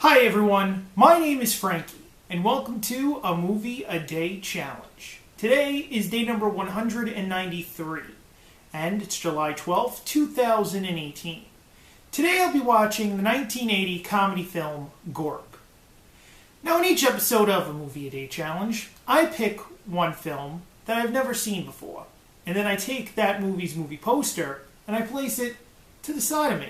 Hi everyone, my name is Frankie, and welcome to a Movie a Day Challenge. Today is day number 193, and it's July 12th, 2018. Today I'll be watching the 1980 comedy film Gorp. Now in each episode of a Movie a Day Challenge, I pick one film that I've never seen before, and then I take that movie's movie poster and I place it to the side of me.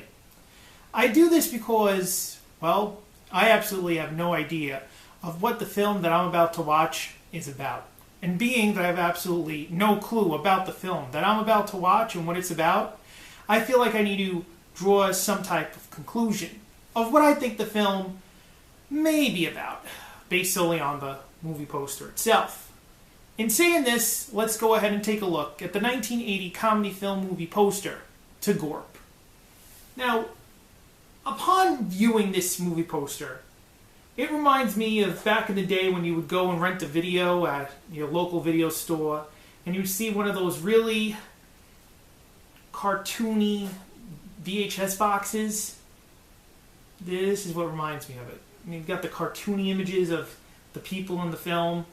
I do this because, well, I absolutely have no idea of what the film that I'm about to watch is about. And being that I have absolutely no clue about the film that I'm about to watch and what it's about, I feel like I need to draw some type of conclusion of what I think the film may be about, based solely on the movie poster itself. In saying this, let's go ahead and take a look at the 1980 comedy film movie poster to Gorp. Now, upon viewing this movie poster, it reminds me of back in the day when you would go and rent a video at your local video store and you would see one of those really cartoony VHS boxes. This is what reminds me of it. I mean, you've got the cartoony images of the people in the film,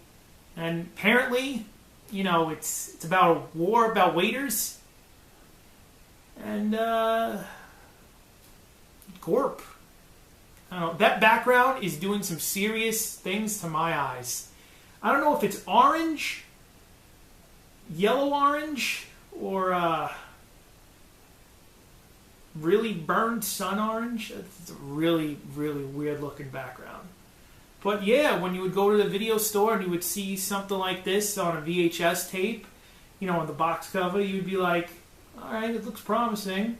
and apparently, you know, it's about a war about waiters, and Gorp. I don't know, that background is doing some serious things to my eyes. I don't know if it's orange, yellow-orange, or really burned sun orange. It's a really, really weird-looking background. But yeah, when you would go to the video store and you would see something like this on a VHS tape, you know, on the box cover, you'd be like, all right, it looks promising.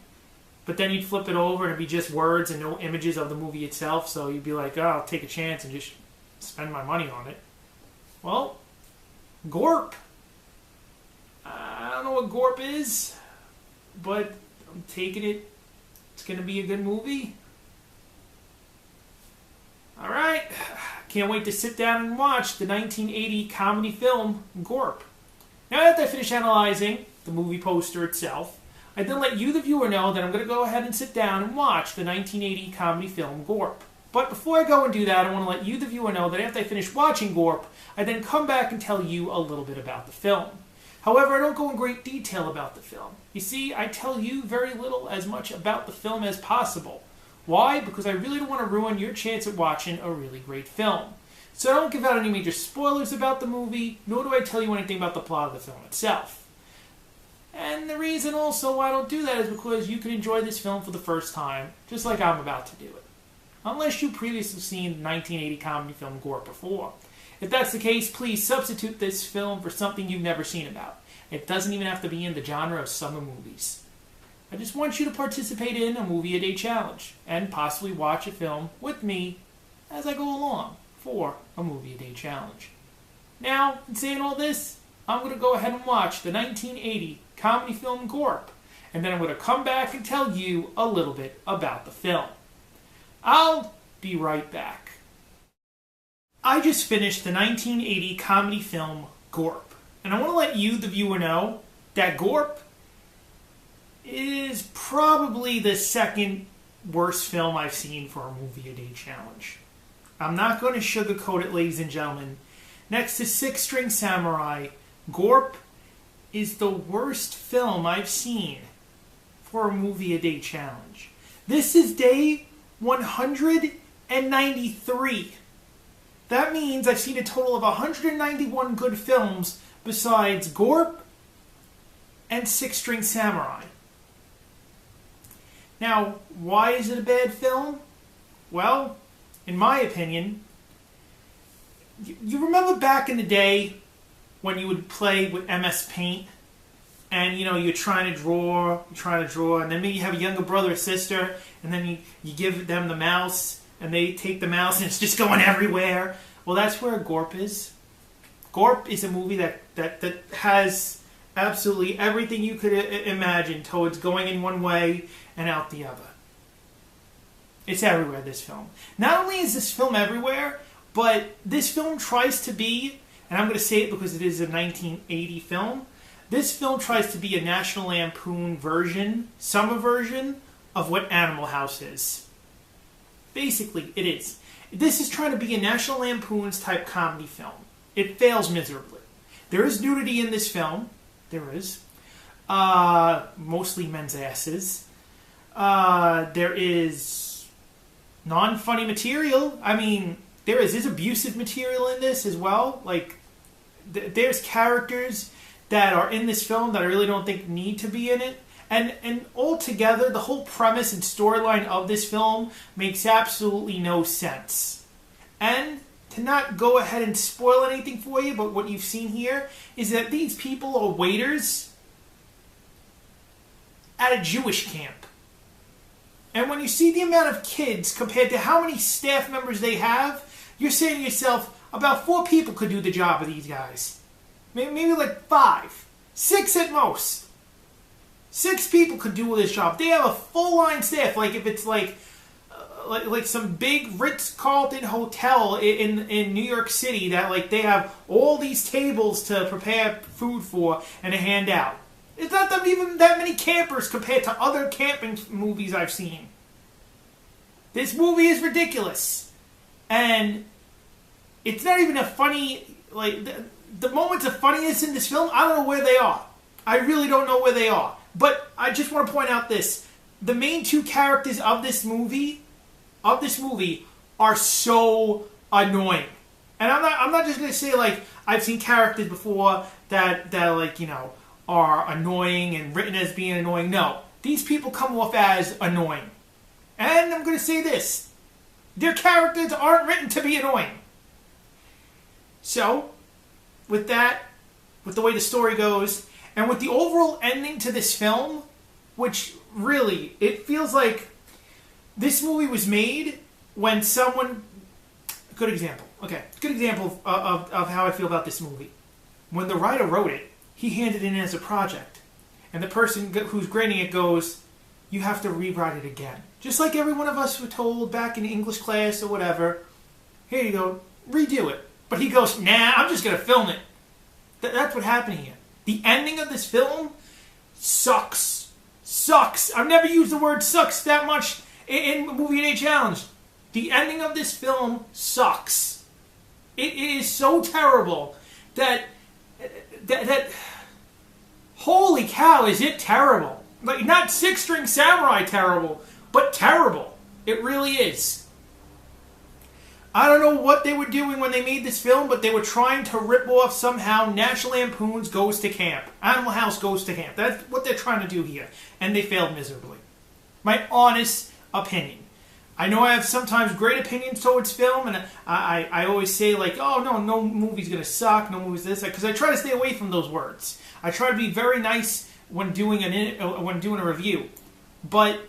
But then you'd flip it over and it'd be just words and no images of the movie itself. So you'd be like, oh, I'll take a chance and just spend my money on it. Well, Gorp. I don't know what Gorp is, but I'm taking it. It's going to be a good movie. All right. Can't wait to sit down and watch the 1980 comedy film Gorp. Now after I finish analyzing the movie poster itself, I then let you, the viewer, know that I'm going to go ahead and sit down and watch the 1980 comedy film Gorp. But before I go and do that, I want to let you, the viewer, know that after I finish watching Gorp, I then come back and tell you a little bit about the film. However, I don't go in great detail about the film. You see, I tell you very little as much about the film as possible. Why? Because I really don't want to ruin your chance at watching a really great film. So I don't give out any major spoilers about the movie, nor do I tell you anything about the plot of the film itself. And the reason also why I don't do that is because you can enjoy this film for the first time, just like I'm about to do it. Unless you've previously seen the 1980 comedy film Gorp before. If that's the case, please substitute this film for something you've never seen about. It doesn't even have to be in the genre of summer movies. I just want you to participate in a Movie a Day Challenge, and possibly watch a film with me as I go along for a Movie a Day Challenge. Now, in saying all this, I'm going to go ahead and watch the 1980 comedy film Gorp, and then I'm going to come back and tell you a little bit about the film. I'll be right back. I just finished the 1980 comedy film Gorp, and I want to let you, the viewer, know that Gorp is probably the second worst film I've seen for a Movie a Day Challenge. I'm not going to sugarcoat it, ladies and gentlemen. Next to Six String Samurai, Gorp is the worst film I've seen for a Movie a Day Challenge. This is day 193. That means I've seen a total of 191 good films besides Gorp and Six String Samurai. Now, why is it a bad film? Well, in my opinion, you remember back in the day when you would play with MS Paint, and you know you're trying to draw, and then maybe you have a younger brother or sister, and then you give them the mouse, and they take the mouse, and it's just going everywhere. Well, that's where Gorp is. Gorp is a movie that has absolutely everything you could imagine towards going in one way and out the other. It's everywhere, this film. Not only is this film everywhere, but this film tries to be, and I'm going to say it because it is a 1980 film, this film tries to be a National Lampoon version, summer version, of what Animal House is. Basically, it is. This is trying to be a National Lampoon's type comedy film. It fails miserably. There is nudity in this film. There is. Mostly men's asses. There is non-funny material. I mean, there's abusive material in this as well. Like, there's characters that are in this film that I really don't think need to be in it. And altogether, the whole premise and storyline of this film makes absolutely no sense. And to not go ahead and spoil anything for you, but what you've seen here is that these people are waiters at a Jewish camp. And when you see the amount of kids compared to how many staff members they have, you're saying to yourself, about 4 people could do the job of these guys. Maybe like 5. 6 at most. 6 people could do this job. They have a full-line staff. Like if it's like some big Ritz-Carlton hotel in New York City that like they have all these tables to prepare food for and to hand out. It's not even that many campers compared to other camping movies I've seen. This movie is ridiculous. And it's not even a funny... Like, the moments of funniness in this film, I don't know where they are. I really don't know where they are. But I just want to point out this. The main 2 characters of this movie are so annoying. And I'm not just going to say, like, I've seen characters before that like, you know, are annoying and written as being annoying. No. These people come off as annoying. And I'm going to say this. Their characters aren't written to be annoying. So, with that, with the way the story goes, and with the overall ending to this film, which really, it feels like this movie was made when someone... Good example. Okay, good example of how I feel about this movie. When the writer wrote it, he handed it in as a project. And the person who's grading it goes, you have to rewrite it again. Just like every one of us were told back in English class or whatever. Here you go, redo it. But he goes, nah, I'm just going to film it. That's what happened here. The ending of this film sucks. Sucks. I've never used the word sucks that much in Movie Day Challenge. The ending of this film sucks. It is so terrible that holy cow, is it terrible. Like, not Six String Samurai terrible, but terrible. It really is. I don't know what they were doing when they made this film, but they were trying to rip off somehow National Lampoon's Goes to Camp. Animal House Goes to Camp. That's what they're trying to do here. And they failed miserably. My honest opinion. I know I have sometimes great opinions towards film, and I always say, like, oh, no movie's going to suck, no movie's this, because I try to stay away from those words. I try to be very nice when doing a review. But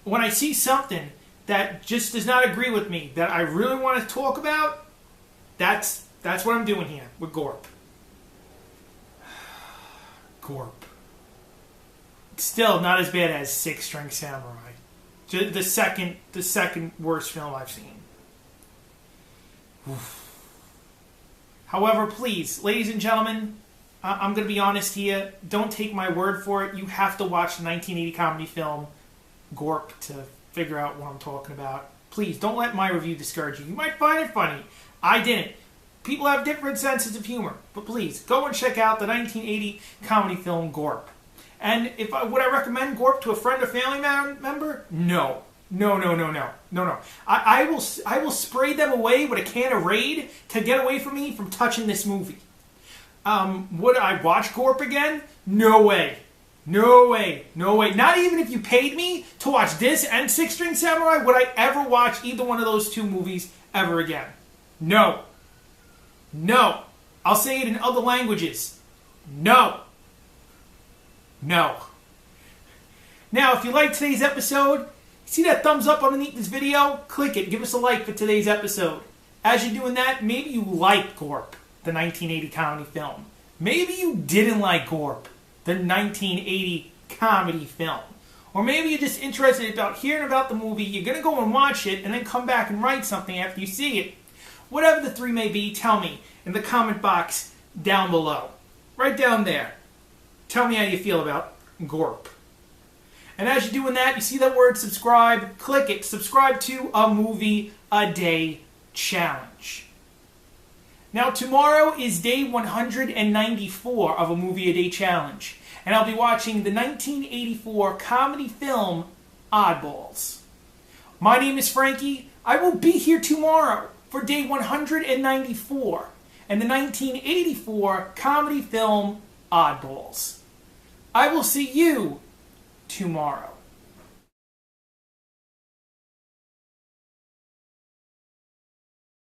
when I see something that just does not agree with me, that I really want to talk about, that's what I'm doing here with Gorp. Gorp. Still not as bad as Six String Samurai. The second worst film I've seen. Oof. However, please, ladies and gentlemen, I'm going to be honest here. Don't take my word for it. You have to watch the 1980 comedy film Gorp to figure out what I'm talking about. Please, don't let my review discourage you. You might find it funny. I didn't. People have different senses of humor. But please, go and check out the 1980 comedy film Gorp. And would I recommend Gorp to a friend or family member? No. No. I will spray them away with a can of Raid to get away from me from touching this movie. Would I watch Gorp again? No way. No way. Not even if you paid me to watch this and Six String Samurai would I ever watch either one of those 2 movies ever again. No. I'll say it in other languages. No. Now, if you liked today's episode, see that thumbs up underneath this video? Click it. Give us a like for today's episode. As you're doing that, maybe you like Gorp, the 1980 comedy film. Maybe you didn't like Gorp, the 1980 comedy film. Or maybe you're just interested about hearing about the movie, you're going to go and watch it, and then come back and write something after you see it. Whatever the 3 may be, tell me in the comment box down below. Right down there. Tell me how you feel about Gorp. And as you're doing that, you see that word subscribe, click it. Subscribe to A Movie A Day challenge. Now, tomorrow is day 194 of a Movie a Day challenge, and I'll be watching the 1984 comedy film Oddballs. My name is Frankie. I will be here tomorrow for day 194 and the 1984 comedy film Oddballs. I will see you tomorrow.